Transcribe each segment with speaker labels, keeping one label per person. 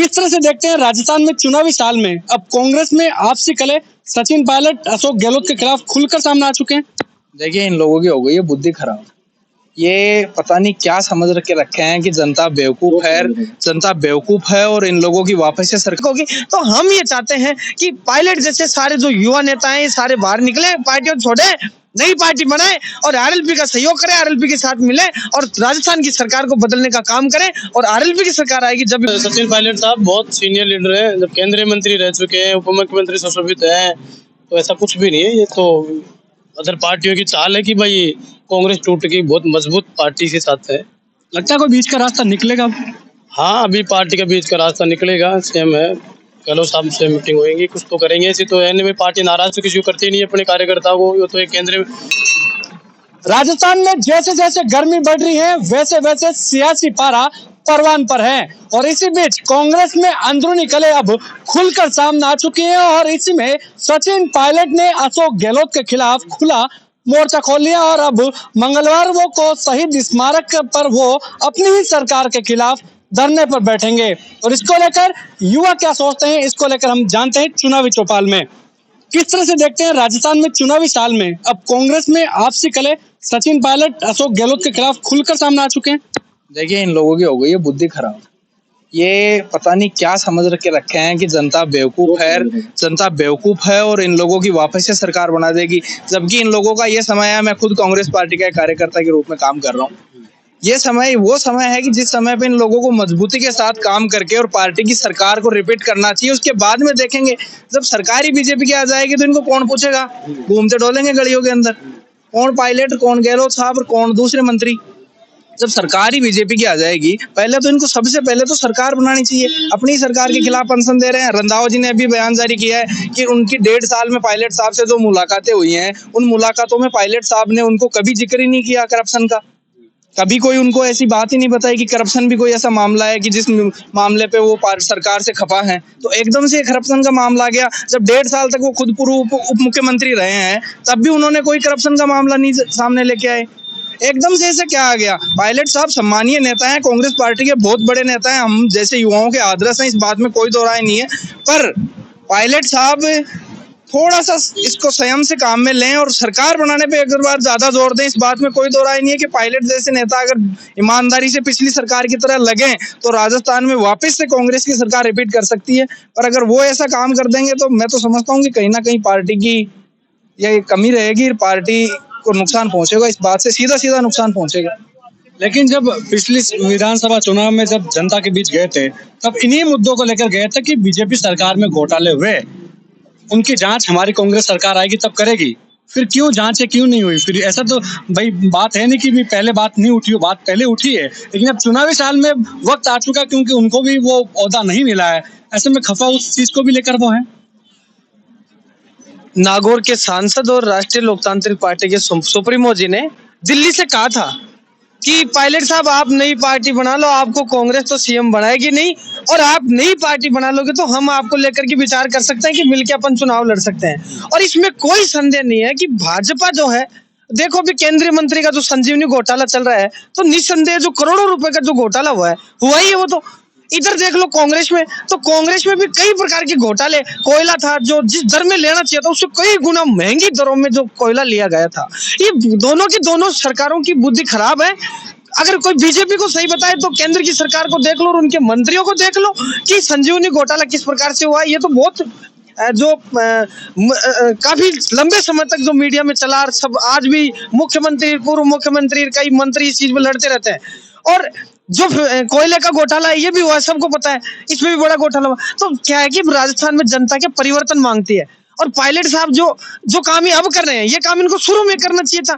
Speaker 1: किस तरह से देखते हैं राजस्थान में चुनावी साल में अब कांग्रेस में आपसी कलह, सचिन पायलट अशोक गहलोत के खिलाफ खुलकर सामने आ चुके हैं।
Speaker 2: देखिए, इन लोगों की हो गई है बुद्धि खराब। ये पता नहीं क्या समझ के रखे हैं कि जनता बेवकूफ है और इन लोगों की वापस से सरकार होगी। तो हम ये चाहते हैं कि पायलट जैसे सारे जो युवा नेता हैं ये सारे बाहर निकले, पार्टियों छोड़े, नई पार्टी बनाए और आरएलपी का सहयोग करें, आरएलपी के साथ मिले और राजस्थान की सरकार को बदलने का काम करें। और आरएलपी की सरकार आएगी जब
Speaker 3: सचिन पायलट साहब बहुत सीनियर लीडर हैं, जब केंद्रीय मंत्री रह चुके हैं, उप मुख्यमंत्री सुशोभित हैं, तो ऐसा कुछ भी नहीं है। ये तो अदर पार्टियों की चाल है कि भाई कांग्रेस टूट गई, बहुत मजबूत पार्टी के साथ है।
Speaker 1: लगता है कोई बीच का रास्ता निकलेगा।
Speaker 3: हाँ, अभी पार्टी के बीच का रास्ता निकलेगा। सीएम है, गहलोत साहब से मीटिंग होगी, कुछ तो करेंगे। ऐसी तो है नहीं, पार्टी नाराज तो किसी को करती नहीं है अपने कार्यकर्ताओं को। ये तो एक केंद्रीय
Speaker 1: राजस्थान में जैसे जैसे गर्मी बढ़ रही है वैसे वैसे सियासी पारा परवान पर है और इसी बीच कांग्रेस में अंदरूनी कलह अब खुलकर सामने आ चुकी है और इसी में सचिन पायलट ने अशोक गहलोत के खिलाफ खुला मोर्चा खोल लिया और अब मंगलवार को शहीद स्मारक पर वो अपनी ही सरकार के खिलाफ धरने पर बैठेंगे। और इसको लेकर युवा क्या सोचते हैं, इसको लेकर हम जानते हैं चुनावी चौपाल में। किस तरह से देखते हैं राजस्थान में चुनावी साल में अब कांग्रेस में आपसी कलह, सचिन पायलट अशोक गहलोत के खिलाफ खुलकर सामने आ चुके हैं।
Speaker 2: देखिए, इन लोगों की हो गई है बुद्धि खराब। ये पता नहीं क्या समझ के रखे हैं कि जनता बेवकूफ है और इन लोगों की वापस से सरकार बना देगी, जबकि इन लोगों का ये समय है। मैं खुद कांग्रेस पार्टी का कार्यकर्ता के रूप में काम कर रहा हूँ। ये समय वो समय है कि जिस समय पे इन लोगों को मजबूती के साथ काम करके और पार्टी की सरकार को रिपीट करना चाहिए। उसके बाद में देखेंगे जब सरकार ही बीजेपी की आ जाएगी तो इनको कौन पूछेगा, घूमते डोलेंगे गलियों के अंदर। कौन पायलट, कौन गहलोत साहब और कौन दूसरे मंत्री। जब सरकार ही बीजेपी की आ जाएगी, पहले तो इनको सबसे पहले तो सरकार बनानी चाहिए। अपनी सरकार के खिलाफ अनशन दे रहे हैं। रंधावा जी ने अभी बयान जारी किया है कि उनकी 1.5 साल में पायलट साहब से जो मुलाकातें हुई हैं, उन मुलाकातों में पायलट साहब ने उनको कभी जिक्र ही नहीं किया करप्शन का। कभी कोई उनको ऐसी बात ही नहीं बताई कि करप्शन भी कोई ऐसा मामला है कि जिस मामले पे वो सरकार से खफा है। तो एकदम से करप्शन का मामला आ गया। जब 1.5 साल तक वो खुद पूर्व उप मुख्यमंत्री रहे हैं, तब भी उन्होंने कोई करप्शन का मामला नहीं सामने लेके आए। एकदम से ऐसे क्या आ गया। पायलट साहब सम्मानीय नेता हैं, कांग्रेस पार्टी के बहुत बड़े नेता हैं, हम जैसे युवाओं के आदर्श हैं, इस बात में कोई दो राय नहीं है। पर पायलट साहब थोड़ा सा इसको संयम से काम में लें और सरकार बनाने पे अगर बार ज्यादा जोर दें। इस बात में कोई दो राय नहीं है कि पायलट जैसे नेता अगर ईमानदारी से पिछली सरकार की तरह लगे तो राजस्थान में वापस से कांग्रेस की सरकार रिपीट कर सकती है। पर अगर वो ऐसा काम कर देंगे तो मैं तो समझता हूँ कि कहीं ना कहीं पार्टी की ये कमी रहेगी, पार्टी को नुकसान पहुंचेगा। इस बात से सीधा नुकसान पहुंचेगा।
Speaker 1: लेकिन जब पिछली विधानसभा चुनाव में जब जनता के बीच गए थे तब इन्हीं मुद्दों को लेकर गए थे कि बीजेपी सरकार में घोटाले हुए, उनकी जांच हमारी कांग्रेस सरकार आएगी तब करेगी। फिर क्यों जांच है, क्यों नहीं हुई? फिर ऐसा तो भाई बात है नहीं कि भी पहले बात नहीं उठी हो, बात पहले उठी है, लेकिन अब चुनावी साल में वक्त आ चुका क्योंकि उनको भी वो ओहदा नहीं मिला है। ऐसे में खफा उस चीज को भी लेकर वो है।
Speaker 4: नागौर के सांसद और राष्ट्रीय लोकतांत्रिक पार्टी के सुप्रीमो जी ने दिल्ली से कहा था कि पायलट साहब आप नई पार्टी बना लो, आपको कांग्रेस तो सीएम बनाएगी नहीं, और आप नई पार्टी बना लोगे तो हम आपको लेकर के विचार कर सकते हैं कि मिलकर अपन चुनाव लड़ सकते हैं। और इसमें कोई संदेह नहीं है कि भाजपा जो है, देखो अभी केंद्रीय मंत्री का जो संजीवनी घोटाला चल रहा है, तो निस्संदेह जो करोड़ों रुपए का जो घोटाला हुआ ही है वो तो इधर देख लो कांग्रेस में, तो कांग्रेस में भी कई प्रकार के घोटाले। कोयला था जो जिस दर में लेना चाहिए था उससे कई गुना महंगी दरों में जो कोयला लिया गया था। ये दोनों की दोनों सरकारों की बुद्धि खराब है। अगर कोई बीजेपी को सही बताए तो केंद्र की सरकार को देख लो और उनके मंत्रियों को देख लो कि संजीवनी घोटाला किस प्रकार से हुआ। ये तो बहुत जो काफी लंबे समय तक जो मीडिया में चला, सब आज भी मुख्यमंत्री, पूर्व मुख्यमंत्री, कई मंत्री इस चीज में लड़ते रहते हैं। और जो कोयले का घोटाला है ये भी हुआ है, सबको पता है, इसमें भी बड़ा घोटाला हुआ। तो क्या है कि राजस्थान में जनता के परिवर्तन मांगती है और पायलट साहब जो काम ये अब कर रहे हैं, ये काम इनको शुरू में करना चाहिए था।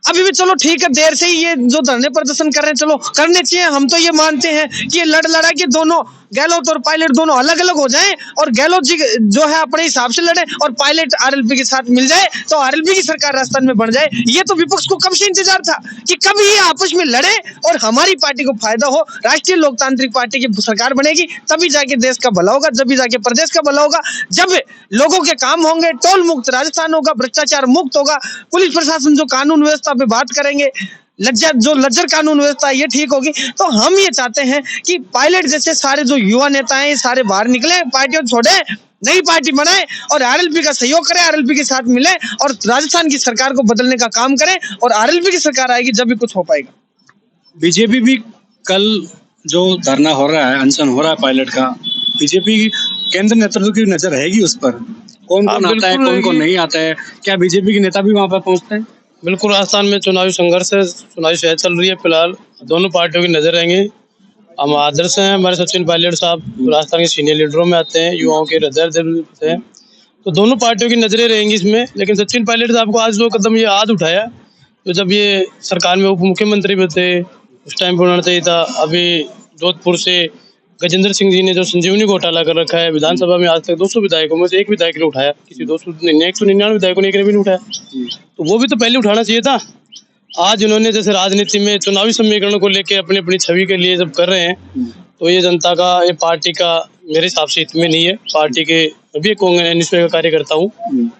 Speaker 4: अभी भी चलो ठीक है, देर से ही ये जो धरने प्रदर्शन कर रहे हैं, चलो करने चाहिए। हम तो ये मानते हैं कि ये लड़ा के दोनों गहलोत और पायलट दोनों अलग अलग हो जाएं और गहलोत जी जो है अपने हिसाब से लड़े और पायलट आरएलपी के साथ मिल जाए तो आरएलपी की सरकार राजस्थान में बन जाए। ये तो विपक्ष को कब से इंतजार था कि कब ये आपस में लड़े और हमारी पार्टी को फायदा हो, राष्ट्रीय लोकतांत्रिक पार्टी की सरकार बनेगी, तभी जाके देश का भला होगा, जब भी जाके प्रदेश का भला होगा, जब लोगों के काम होंगे, टोल मुक्त राजस्थान होगा, भ्रष्टाचार मुक्त होगा, पुलिस प्रशासन जो कानून व्यवस्था पे बात करेंगे, लज्जर कानून व्यवस्था है, ये ठीक होगी। तो हम ये चाहते हैं कि पायलट जैसे सारे जो युवा नेता हैं, ये सारे बाहर निकले, पार्टियों छोड़े, नई पार्टी बनाए और आरएलपी का सहयोग करें, आरएलपी के साथ मिले और राजस्थान की सरकार को बदलने का काम करें, और आरएलपी की सरकार आएगी जब भी कुछ हो पाएगा।
Speaker 1: बीजेपी भी कल जो धरना हो रहा है, अनशन हो रहा है पायलट का, बीजेपी केंद्र नेतृत्व की नजर रहेगी उस पर? कौन
Speaker 3: हाँ,
Speaker 1: कौन आता है,
Speaker 3: बिल्कुल
Speaker 1: कौन कौन
Speaker 3: रहेगी।
Speaker 1: नहीं आता है? क्या बीजेपी के नेता भी वहां पर पहुंचते हैं?
Speaker 3: बिल्कुल, राजस्थान में चुनावी संघर्ष है, चुनावी शहर चल रही है फिलहाल, दोनों पार्टियों की नजर रहेंगे। हम आदर्श हैं, हमारे सचिन पायलट साहब राजस्थान के सीनियर लीडरों में आते हैं, युवाओं के हृदय दिल से हैं, तो दोनों पार्टियों की नजरें रहेंगी इसमें। लेकिन सचिन पायलट साहब को आज जो कदम ये आज उठाया, तो जब ये सरकार में उप मुख्यमंत्री भी थे उस टाइम पर उन्होंने चाहिए था। अभी जोधपुर से गजेंद्र सिंह जी ने जो संजीवनी घोटाला कर रखा है, विधानसभा में आज तक 200 विधायकों में से एक विधायक ने उठाया, किसी 199 विधायकों ने एक ने भी नहीं उठाया, तो वो भी तो पहले उठाना चाहिए था। आज इन्होंने जैसे राजनीति में चुनावी समीकरणों को लेके अपनी अपनी छवि के लिए जब कर रहे हैं, तो ये जनता का, ये पार्टी का मेरे हिसाब से हित में नहीं है। पार्टी के अभी कांग्रेस का कार्यकर्ता हूँ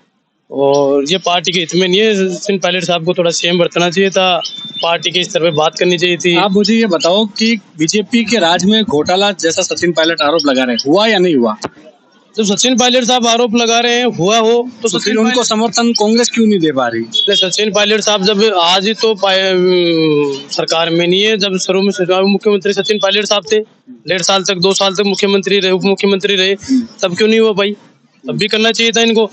Speaker 3: और ये पार्टी के हित में नहीं है। सचिन पायलट साहब को थोड़ा संयम बरतना चाहिए था, पार्टी के स्तर पे बात करनी चाहिए थी।
Speaker 1: आप मुझे ये बताओ कि बीजेपी के राज में घोटाला जैसा सचिन पायलट आरोप लगा रहे हैं, हुआ या नहीं हुआ?
Speaker 3: जब सचिन पायलट साहब आरोप लगा रहे हैं हुआ हो तो
Speaker 1: तो फिर उनको समर्थन कांग्रेस क्यों नहीं दे पा रही?
Speaker 3: सचिन पायलट साहब जब आज ही तो सरकार में नहीं है, जब शुरू में मुख्यमंत्री सचिन पायलट साहब थे, 1.5 साल तक 2 साल तक मुख्यमंत्री रहे, उप मुख्यमंत्री रहे, तब क्यों नहीं हुआ भाई? तब भी करना चाहिए था इनको।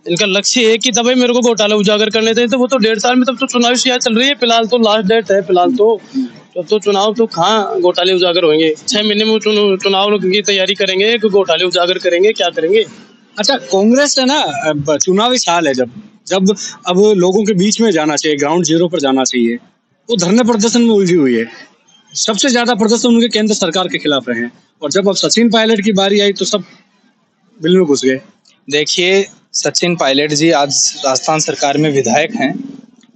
Speaker 3: इनका लक्ष्य है कि तभी मेरे को घोटाला उजागर करने थे, तो वो तो 1.5 साल में तब तो चुनावी सियासत चल रही है, फिलहाल तो लास्ट डेट है, फिलहाल तो चुनाव तो कहाँ घोटाले उजागर होंगे? 6 महीने में चुनाव की तैयारी करेंगे, घोटाले उजागर करेंगे, क्या करेंगे?
Speaker 1: अच्छा, कांग्रेस है ना, अब चुनावी साल है, जब अब लोगों के बीच में जाना चाहिए, ग्राउंड जीरो पर जाना चाहिए, वो धरने प्रदर्शन में उलझी हुई है। सबसे ज्यादा प्रदर्शन उनके केंद्र सरकार के खिलाफ रहे हैं, और जब अब सचिन पायलट की बारी आई तो सब बिल में घुस गए।
Speaker 2: देखिए, सचिन पायलट जी आज राजस्थान सरकार में विधायक हैं,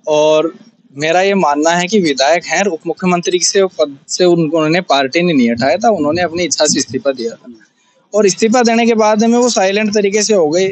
Speaker 2: और मेरा ये मानना है कि विधायक हैं, उप मुख्यमंत्री से पद से उन्होंने पार्टी ने नहीं हटाया था, उन्होंने अपनी इच्छा से इस्तीफा दिया था, और इस्तीफा देने के बाद में वो साइलेंट तरीके से हो गए।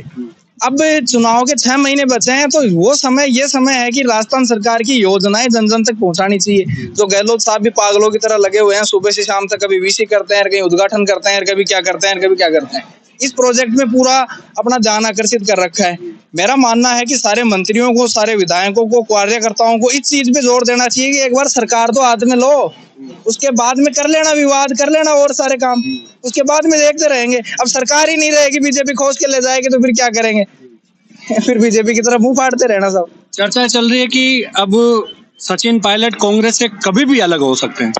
Speaker 2: अब चुनाव के 6 महीने बचे हैं, तो ये समय है कि राजस्थान सरकार की योजनाएं जन जन तक पहुंचानी चाहिए। जो गहलोत साहब भी पागलों की तरह लगे हुए हैं, सुबह से शाम तक कभी वीसी करते हैं, कहीं उद्घाटन करते हैं, कभी क्या करते हैं, कभी क्या करते हैं। इस प्रोजेक्ट में पूरा अपना ध्यान आकर्षित कर रखा है। मेरा मानना है कि सारे मंत्रियों को, सारे विधायकों को, कार्यकर्ताओं को इस चीज पे जोर देना चाहिए कि एक बार सरकार तो हाथ में लो, उसके बाद में कर लेना विवाद, कर लेना और सारे काम, उसके बाद में देखते रहेंगे। अब सरकार ही नहीं रहेगी, बीजेपी खोज के ले जाएगी, तो फिर क्या करेंगे? फिर बीजेपी की तरफ मुंह फाड़ते रहना सब।
Speaker 1: चर्चा चल रही है कि अब सचिन पायलट कांग्रेस से कभी भी अलग हो सकते हैं।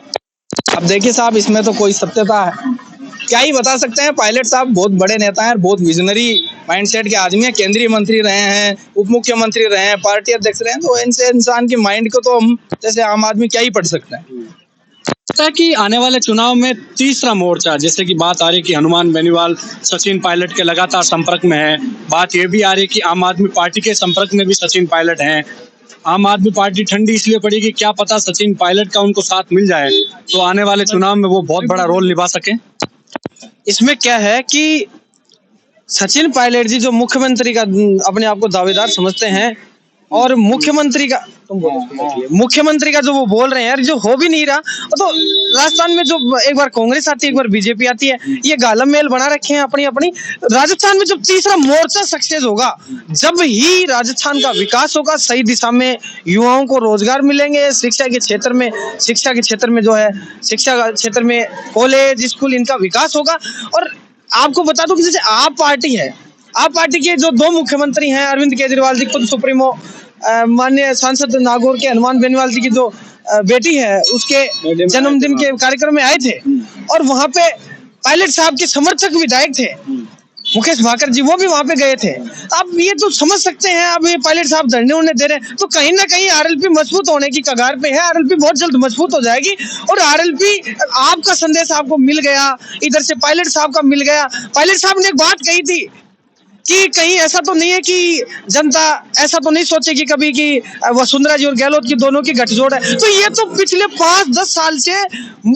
Speaker 2: अब देखिए साहब, इसमें तो कोई सत्यता है क्या ही बता सकते हैं। पायलट साहब बहुत बड़े नेता हैं, बहुत विजनरी माइंडसेट के आदमी हैं, केंद्रीय मंत्री रहे हैं, उप मुख्यमंत्री रहे हैं, पार्टी अध्यक्ष रहे हैं, तो इनसे इंसान के माइंड को तो हम जैसे आम आदमी क्या ही पढ़ सकते हैं।
Speaker 1: लगता है कि आने वाले चुनाव में तीसरा मोर्चा, जैसे कि बात आ रही है कि हनुमान बेनीवाल सचिन पायलट के लगातार संपर्क में है, बात ये भी आ रही है कि आम आदमी पार्टी के संपर्क में भी सचिन पायलट हैं। आम आदमी पार्टी ठंडी इसलिए पड़ी कि क्या पता सचिन पायलट का उनको साथ मिल जाए तो आने वाले चुनाव में वो बहुत बड़ा रोल निभा सके।
Speaker 4: इसमें क्या है कि सचिन पायलट जी जो मुख्यमंत्री का अपने आप को दावेदार समझते हैं, और मुख्यमंत्री का जो वो बोल रहे हैं यार, जो हो भी नहीं रहा, तो राजस्थान में जो एक बार कांग्रेस आती है, एक बार बीजेपी आती है, ये गालम मेल बना रखे हैं अपनी अपनी। राजस्थान में जब तीसरा मोर्चा सक्सेस होगा, जब ही राजस्थान का विकास होगा, सही दिशा में युवाओं को रोजगार मिलेंगे, शिक्षा के क्षेत्र में जो है, शिक्षा के क्षेत्र में कॉलेज स्कूल इनका विकास होगा। और आपको बता दूं कि जैसे आप पार्टी के जो 2 मुख्यमंत्री हैं, अरविंद केजरीवाल जी खुद सुप्रीमो, माननीय सांसद नागौर के हनुमान बेनीवाल जी की जो बेटी है, उसके जन्मदिन के कार्यक्रम में आए थे, और वहां पे पायलट साहब के समर्थक विधायक थे, मुकेश भाकर जी, वो भी वहां पे गए थे। अब ये तो समझ सकते हैं, अब ये पायलट साहब धरने उन्हें दे रहे हैं, तो कहीं ना कहीं आरएलपी मजबूत होने की कगार पे है। आरएलपी बहुत जल्द मजबूत हो जाएगी, और आरएलपी, आपका संदेश आपको मिल गया, इधर से पायलट साहब का मिल गया। पायलट साहब ने एक बात कही थी कि कहीं ऐसा तो नहीं है कि जनता ऐसा तो नहीं सोचेगी कभी कि वसुंधरा जी और गहलोत की दोनों की गठजोड़ है। तो ये तो पिछले 5-10 साल से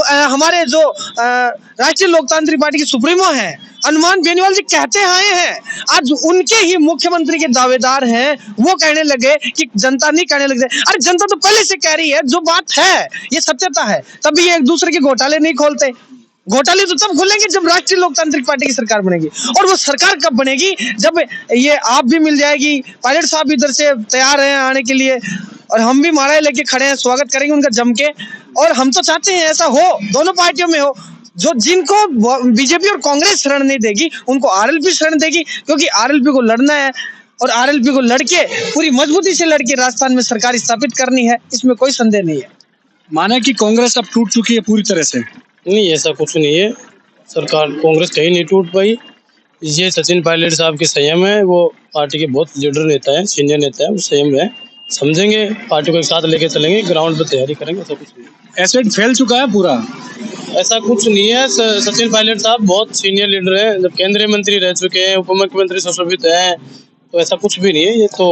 Speaker 4: हमारे जो राष्ट्रीय लोकतांत्रिक पार्टी के सुप्रीमो हैं हनुमान बेनीवाल जी कहते आए हैं। आज उनके ही मुख्यमंत्री के दावेदार हैं, वो कहने लगे कि जनता नहीं कहने लगे। अरे जनता तो पहले से कह रही है, जो बात है ये सत्यता है, तभी ये एक दूसरे के घोटाले नहीं खोलते। घोटाले तो तब खुलेंगे जब राष्ट्रीय लोकतांत्रिक पार्टी की सरकार बनेगी। और वो सरकार कब बनेगी? जब ये आप भी मिल जाएगी, पायलट साहब इधर से तैयार हैं आने के लिए, और हम भी मारा लेके खड़े हैं, स्वागत करेंगे उनका जम के। और हम तो चाहते हैं ऐसा हो, दोनों पार्टियों में हो। जो जिनको बीजेपी और कांग्रेस शरण नहीं देगी, उनको आरएलपी शरण देगी, क्योंकि आरएलपी को लड़ना है और आरएलपी को लड़के पूरी मजबूती से लड़के राजस्थान में सरकार स्थापित करनी है, इसमें कोई संदेह नहीं है।
Speaker 1: माना कि कांग्रेस अब टूट चुकी है पूरी तरह से।
Speaker 3: नहीं, ऐसा कुछ नहीं है। सरकार कांग्रेस कहीं नहीं टूट पाई। ये सचिन पायलट साहब के संयम है, वो पार्टी के बहुत लीडर नेता है, सीनियर नेता है, वो संयम है, समझेंगे, पार्टी को एक साथ लेके चलेंगे, ग्राउंड पे तैयारी करेंगे। ऐसा कुछ नहीं,
Speaker 1: एसेट फैल चुका है पूरा।
Speaker 3: ऐसा कुछ नहीं है। सचिन पायलट साहब बहुत सीनियर लीडर है, जब केंद्रीय मंत्री रह चुके हैं, उप मुख्यमंत्री सुशोभित हैं, तो ऐसा कुछ भी नहीं है। ये तो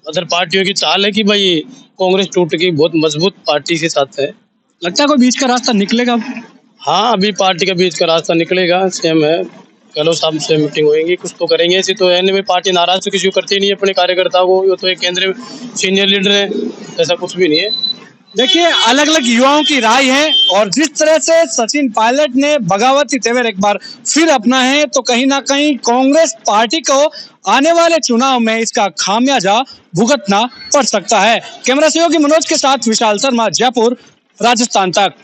Speaker 3: अदर पार्टियों की चाल है कि भाई कांग्रेस टूट गई, बहुत मजबूत पार्टी के साथ है।
Speaker 1: लगता है कोई बीच का रास्ता निकलेगा।
Speaker 3: हाँ, अभी पार्टी के बीच का रास्ता निकलेगा। सीएम है, गहलोत साहब से मीटिंग होगी, कुछ तो करेंगे। ऐसी तो है नहीं, पार्टी नाराज तो किसी को करती नहीं है अपने कार्यकर्ताओं को। ये तो एक केंद्रीय सीनियर लीडर है, ऐसा कुछ भी नहीं है।
Speaker 1: देखिए, अलग अलग युवाओं की राय है, और जिस तरह से सचिन पायलट ने बगावती तेवर एक बार फिर अपना है, तो कहीं ना कहीं कांग्रेस पार्टी को आने वाले चुनाव में इसका खामियाजा भुगतना पड़ सकता है। कैमरा सहयोगी मनोज के साथ विशाल शर्मा, जयपुर, राजस्थान तक।